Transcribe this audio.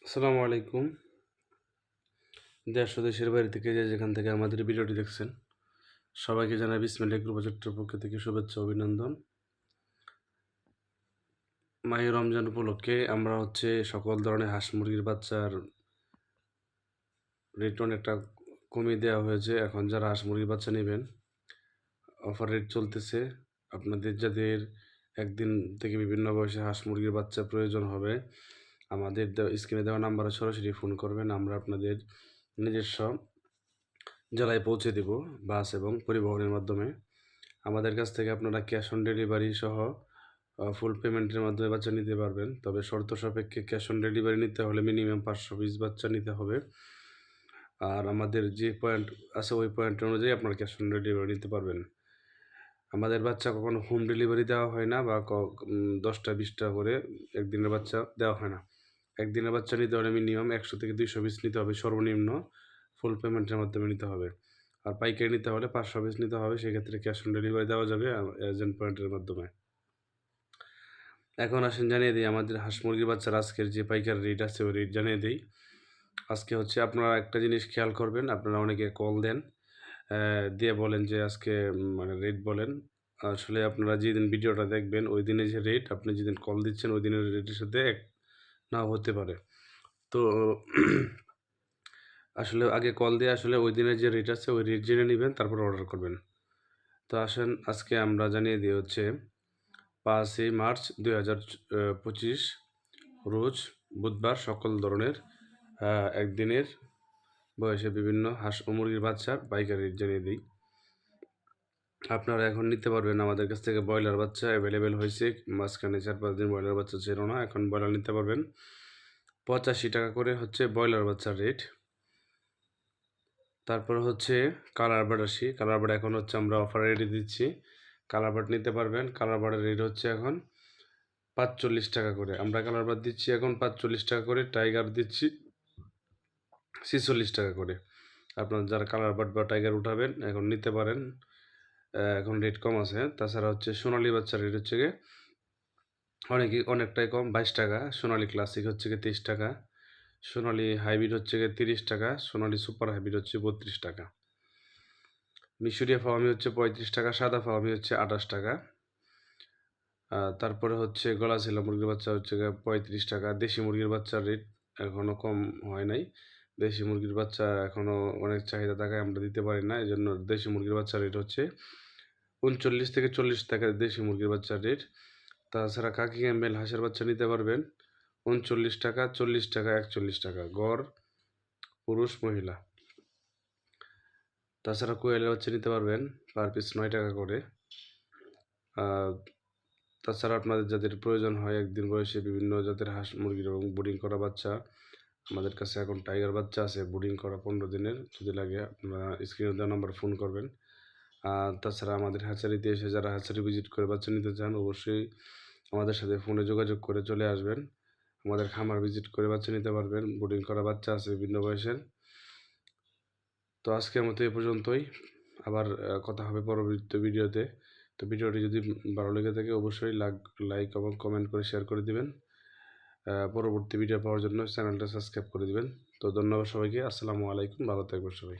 আসসালামু আলাইকুম। দেশ ও দেশের বাইরে থেকে যেখান থেকে আমাদের ভিডিওটি দেখছেন, সবাইকে জানাই বিসমিল্লাহ এগ্রোবাজারের পক্ষ থেকে শুভেচ্ছা ও অভিনন্দন। মাহে রমজান উপলক্ষে আমরা সকল ধরনের হাঁস মুরগির বাচ্চার রেট অনেকটা কমিয়ে দেওয়া হয়েছে। এখন যারা হাঁস মুরগির বাচ্চা নেবেন, অফার রেট চলতেছে। আপনাদের যাদের একদিন থেকে বিভিন্ন বয়সে হাঁস মুরগির বাচ্চা প্রয়োজন হবে, আমাদের স্ক্রিনে দেওয়া নাম্বারে সরাসরি ফোন করবেন। আমরা আপনাদের নিজস্ব জেলায় পৌঁছে দেব বাস এবং পরিবহনের মাধ্যমে। আমাদের কাছ থেকে আপনারা ক্যাশ অন ডেলিভারি সহ ফুল পেমেন্টের মাধ্যমে বাচ্চা নিতে পারবেন। তবে শর্ত সাপেক্ষে ক্যাশ অন ডেলিভারি নিতে হলে মিনিমাম 500 পিস বাচ্চা নিতে হবে। আর আমাদের যে পয়েন্ট আছে ওই পয়েন্ট অনুযায়ী আপনারা ক্যাশ অন ডেলিভারি নিতে পারবেন। আমাদের বাচ্চা কখনো হোম ডেলিভারি দেওয়া হয় না বা 10টা 20টা করে একদিনের বাচ্চা দেওয়া হয় না। একদিনের বাচ্চা নিতে হলে মিনিমাম 100 থেকে 200 পিস নিতে হবে সর্বনিম্ন, ফুল পেমেন্টের মাধ্যমে নিতে হবে। আর পাইকারি নিতে হলে 500 পিস নিতে হবে, সেক্ষেত্রে ক্যাশ অন ডেলিভারি দেওয়া যাবে এজেন্ট পয়েন্টের মাধ্যমে। এখন আসেন জানিয়ে দিই আমাদের হাঁস মুরগির বাচ্চার আজকের যে পাইকারি রেট আছে ওই রেট জানিয়ে দিই। আজকে আপনারা একটা জিনিস খেয়াল করবেন, আপনারা অনেকে কল দেন, দিয়ে বলেন যে আজকে মানে রেট বলেন। আসলে আপনারা যেদিন ভিডিওটা দেখবেন ওই দিনে যে রেট, আপনি যেদিন কল দিচ্ছেন ওই দিনের রেটের সাথে এক নাও হতে পারে। তো আসলে আগে কল দিয়ে আসলে ওই দিনের যে রেট আছে ওই রেট জেনে নেবেন, তারপর অর্ডার করবেন। তো আসেন আজকে আমরা জানিয়ে দিই 5ই মার্চ 2025 রোজ বুধবার সকল ধরনের একদিনের বয়সে বিভিন্ন হাঁস ও মুরগির বাচ্চার পাইকারি রেট জানিয়ে দিই। আপনারা এখন নিতে পারবেন আমাদের কাছ থেকে ব্রয়লার বাচ্চা অ্যাভেলেবেল হয়েছে। মাঝখানে 4-5 দিন ব্রয়লার বাচ্চা ছিল না, এখন ব্রয়লার নিতে পারবেন। 85 টাকা করে ব্রয়লার বাচ্চার রেট। তারপর কালার বার্ড আসি। কালার বার্ড এখন আমরা অফার রেটে দিচ্ছি। কালার বার্ড নিতে পারবেন। কালার বার্ডের রেট এখন 45 টাকা করে। আমরা কালার বার্ড দিচ্ছি এখন 45 টাকা করে। টাইগার দিচ্ছি 46 টাকা করে। আপনারা যারা কালার বার্ড বা টাইগার উঠাবেন এখন নিতে পারেন, এখন রেট কম আছে। তাছাড়া সোনালি বাচ্চার রেট গিয়ে অনেকটাই কম, 22 টাকা। সোনালি ক্লাসিক 23 টাকা। সোনালি হাইব্রিড গিয়ে 30 টাকা। সোনালি সুপার হাইব্রিড 32 টাকা। মিশরীয় ফাওয়ামি 35 টাকা। সাদা ফাওয়ামি 28 টাকা। তারপরে গলা ছেলা মুরগির বাচ্চা 35 টাকা। দেশি মুরগির বাচ্চার রেট এখনও কম হয় নাই। দেশি মুরগির বাচ্চা এখনও অনেক চাহিদা থাকায় আমরা দিতে পারি না, এই জন্য দেশি মুরগির বাচ্চার রেট 39 থেকে 40 টাকা দেশি মুরগির বাচ্চার রেট। তাছাড়া কাকি ক্যাম্বেল হাঁসের বাচ্চা নিতে পারবেন 39 টাকা, 40 টাকা, 41 টাকা গড় পুরুষ মহিলা। তাছাড়া কোয়েলের বাচ্চা নিতে পারবেন পার পিস 9 টাকা করে। তাছাড়া আপনাদের যাদের প্রয়োজন হয় একদিন বয়সে বিভিন্ন জাতের হাঁস মুরগির এবং ব্রিডিং করা বাচ্চা, আমাদের কাছে এখন টাইগার বাচ্চা আছে ব্রিডিং করা 15 দিনের। যদি লাগে আপনারা স্ক্রিনে দেওয়া নাম্বার ফোন করবেন। তাছাড়া আমাদের হ্যাচারিতে এসে যারা হ্যাচারি ভিজিট করে বাচ্চা নিতে চান অবশ্যই আমাদের সাথে ফোনে যোগাযোগ করে চলে আসবেন। আমাদের খামার ভিজিট করে বাচ্চা নিতে পারবেন। ব্রিডিং করা বাচ্চা আছে বিভিন্ন বয়সের। তো আজকের মতো এ পর্যন্তই। আবার কথা হবে পরবর্তী ভিডিওতে। তো ভিডিওটি যদি ভালো লেগে থাকে অবশ্যই লাইক এবং কমেন্ট করে শেয়ার করে দিবেন। পরবর্তী ভিডিও পাওয়ার জন্য চ্যানেলটা সাবস্ক্রাইব করে দিবেন। তো ধন্যবাদ সবাইকে। আসসালামু আলাইকুম, ভালো থাকবেন সবাই।